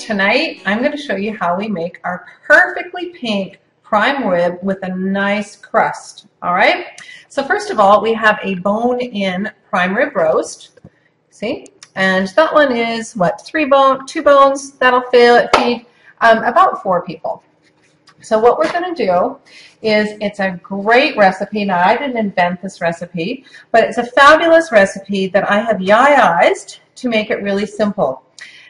tonight I'm going to show you how we make our perfectly pink prime rib with a nice crust. All right, so first of all, we have a bone-in prime rib roast. See, and that one is what, two bones. That'll feed about 4 people. So what we're going to do is, it's a great recipe. Now, I didn't invent this recipe, but it's a fabulous recipe that I have yayized to make it really simple.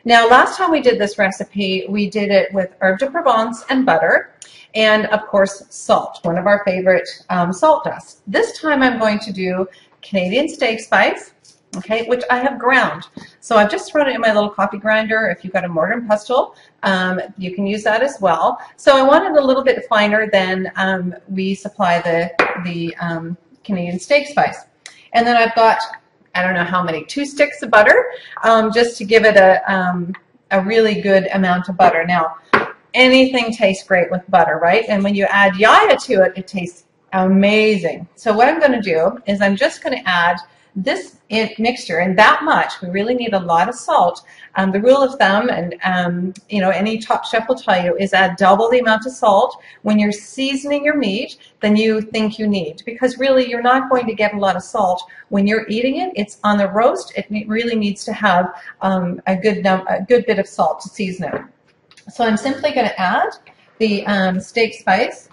Now, last time we did this recipe, we did it with herbe de Provence and butter, and of course salt, one of our favorite salt dusts. This time I'm going to do Canadian steak spice, okay, which I have ground. So I've just thrown it in my little coffee grinder. If you've got a mortar and pestle, you can use that as well. So I want it a little bit finer than we supply the Canadian steak spice. And then I've got, I don't know how many, 2 sticks of butter, just to give it a really good amount of butter. Now, anything tastes great with butter, right? And when you add yaya to it, it tastes amazing. So what I'm going to do is I'm just going to add this mixture, and that much. We really need a lot of salt. The rule of thumb, and you know, any top chef will tell you, is add double the amount of salt when you're seasoning your meat than you think you need, because really you're not going to get a lot of salt when you're eating it. It's on the roast. It really needs to have a good bit of salt to season it. So I'm simply going to add the steak spice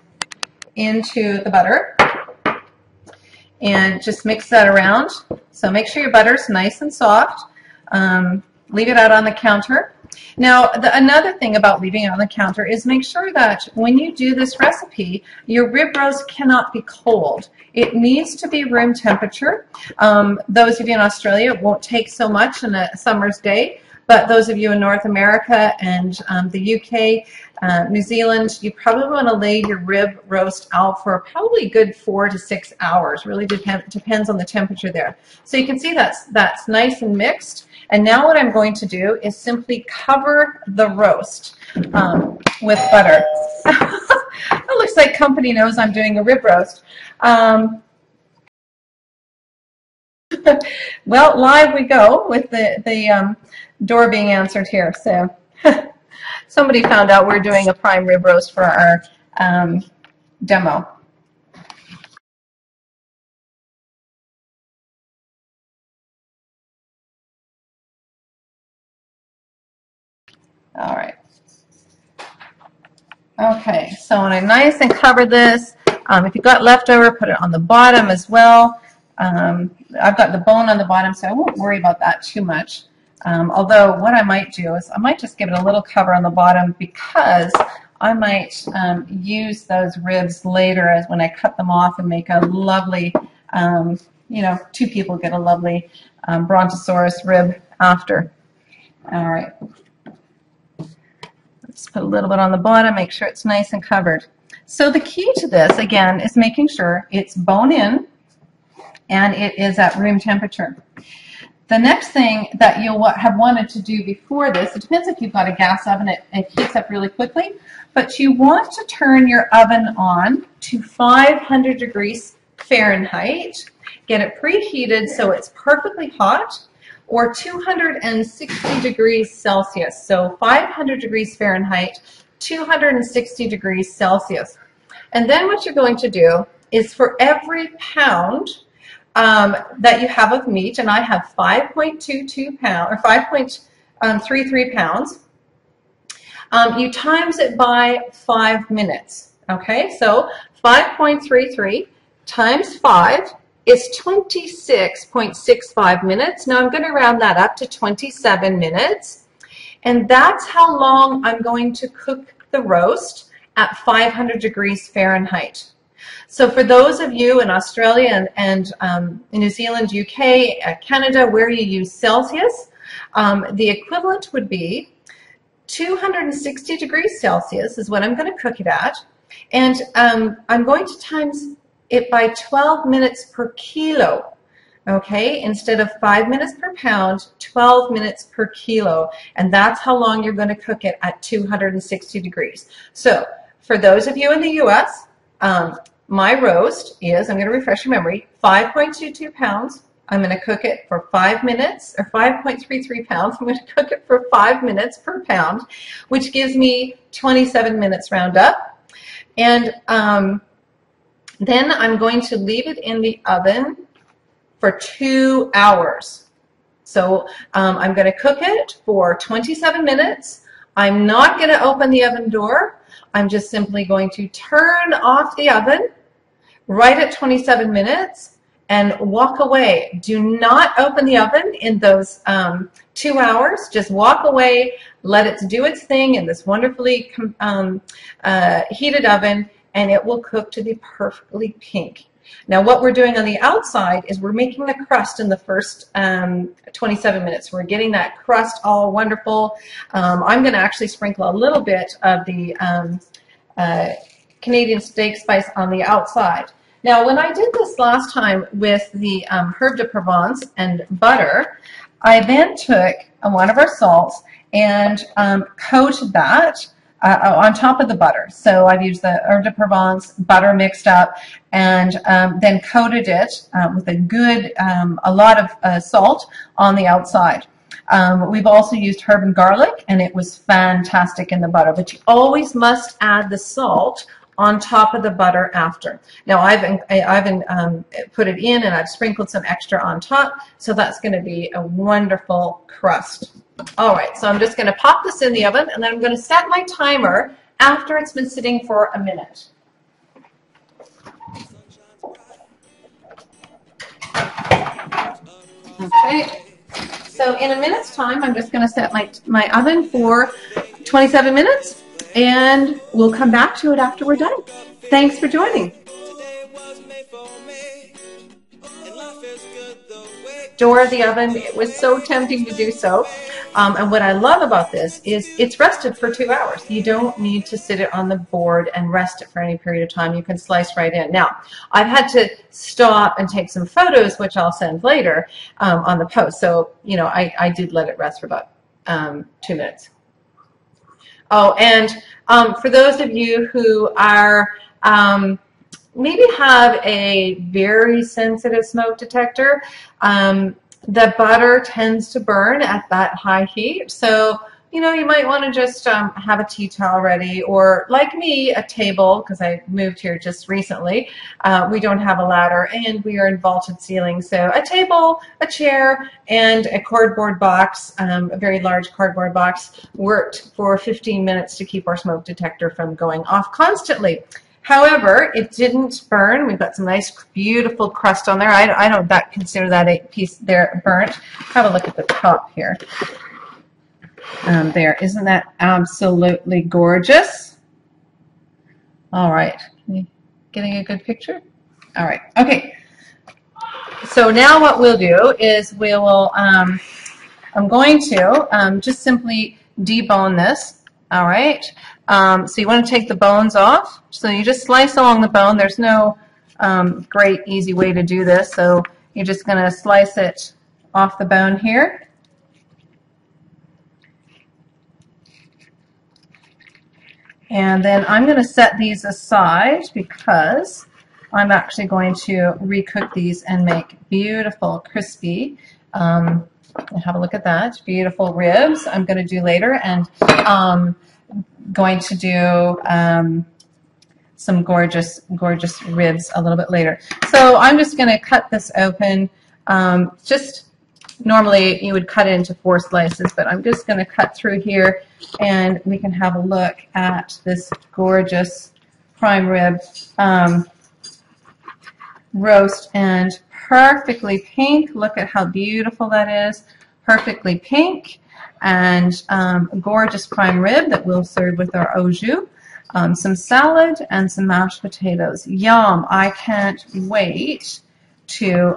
into the butter and just mix that around. So make sure your butter's nice and soft. Leave it out on the counter. Now, another thing about leaving it on the counter is make sure that when you do this recipe, your rib roast cannot be cold. It needs to be room temperature. Those of you in Australia, it won't take so much in a summer's day, but those of you in North America and the UK, New Zealand, you probably want to lay your rib roast out for probably a good 4 to 6 hours. Really depends on the temperature there. So you can see that's nice and mixed. And now what I'm going to do is simply cover the roast with butter. It looks like company knows I'm doing a rib roast. Well, live we go with the door being answered here. So somebody found out we're doing a prime rib roast for our demo. All right. Okay, so when I nice and cover this, if you've got leftover, put it on the bottom as well. I've got the bone on the bottom, so I won't worry about that too much. Although what I might do is I might just give it a little cover on the bottom, because I might use those ribs later as when I cut them off and make a lovely, you know, 2 people get a lovely brontosaurus rib after. All right. Let's put a little bit on the bottom, make sure it's nice and covered. So the key to this, again, is making sure it's bone-in and it is at room temperature. The next thing that you'll have wanted to do before this, it depends if you've got a gas oven, it heats up really quickly, but you want to turn your oven on to 500 degrees Fahrenheit, get it preheated so it's perfectly hot, or 260 degrees Celsius. So 500 degrees Fahrenheit, 260 degrees Celsius. And then what you're going to do is, for every pound that you have of meat, and I have 5.22 pounds, or 5.33 pounds, you times it by 5 minutes. Okay, so 5.33 times 5 is 26.65 minutes. Now I'm going to round that up to 27 minutes. And that's how long I'm going to cook the roast at 500 degrees Fahrenheit. So for those of you in Australia and in New Zealand, UK, Canada, where you use Celsius, the equivalent would be 260 degrees Celsius is what I'm going to cook it at. And I'm going to times it by 12 minutes per kilo, okay? Instead of 5 minutes per pound, 12 minutes per kilo. And that's how long you're going to cook it at 260 degrees. So for those of you in the US, my roast is, I'm going to refresh your memory, 5.22 pounds, I'm going to cook it for 5 minutes, or 5.33 pounds. I'm going to cook it for 5 minutes per pound, which gives me 27 minutes round up. And then I'm going to leave it in the oven for 2 hours. So I'm going to cook it for 27 minutes. I'm not going to open the oven door. I'm just simply going to turn off the oven right at 27 minutes and walk away. Do not open the oven in those 2 hours. Just walk away, let it do its thing in this wonderfully heated oven, and it will cook to be perfectly pink. Now what we're doing on the outside is we're making the crust in the first 27 minutes. We're getting that crust all wonderful. I'm going to actually sprinkle a little bit of the Canadian steak spice on the outside. Now when I did this last time with the herb de Provence and butter, I then took one of our salts and coated that on top of the butter. So I've used the herb de Provence butter mixed up, and then coated it with a lot of salt on the outside. We've also used herb and garlic, and it was fantastic in the butter. But you always must add the salt on top of the butter after. Now I've put it in, and I've sprinkled some extra on top, so that's going to be a wonderful crust. All right, so I'm just going to pop this in the oven, and then I'm going to set my timer after it's been sitting for a minute. Okay, so in a minute's time, I'm just going to set my oven for 27 minutes, and we'll come back to it after we're done. Thanks for joining. Door of the oven, it was so tempting to do so. And what I love about this is it's rested for 2 hours. You don't need to sit it on the board and rest it for any period of time. You can slice right in. Now, I've had to stop and take some photos, which I'll send later on the post. So, you know, I did let it rest for about 2 minutes. Oh, and for those of you who are maybe have a very sensitive smoke detector, the butter tends to burn at that high heat. So, you know, you might want to just have a tea towel ready, or like me, a table, because I moved here just recently. We don't have a ladder, and we are in vaulted ceilings. So a table, a chair, and a cardboard box, a very large cardboard box, worked for 15 minutes to keep our smoke detector from going off constantly. However, it didn't burn. We've got some nice, beautiful crust on there. I don't consider that piece there burnt. Have a look at the top here. There, isn't that absolutely gorgeous? All right, getting a good picture? All right, okay. So now what we'll do is we will, I'm going to just simply debone this. All right, so you want to take the bones off. So you just slice along the bone. There's no great easy way to do this. So you're just going to slice it off the bone here. And then I'm going to set these aside because I'm actually going to recook these and make beautiful, crispy, have a look at that, beautiful ribs I'm going to do later, and going to do some gorgeous, gorgeous ribs a little bit later. So I'm just going to cut this open. Just normally you would cut it into 4 slices, but I'm just going to cut through here, and we can have a look at this gorgeous prime rib roast, and perfectly pink. Look at how beautiful that is. Perfectly pink, and a gorgeous prime rib that we'll serve with our au jus. Some salad and some mashed potatoes. Yum! I can't wait to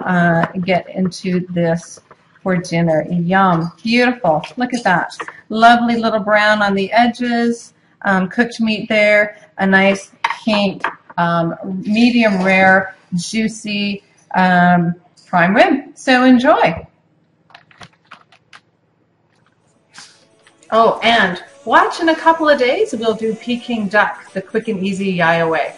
get into this for dinner. Yum! Beautiful. Look at that. Lovely little brown on the edges. Cooked meat there. A nice pink, medium rare, juicy prime rib. So enjoy. Oh, and watch in a couple of days. We'll do Peking duck, the quick and easy Yaya way.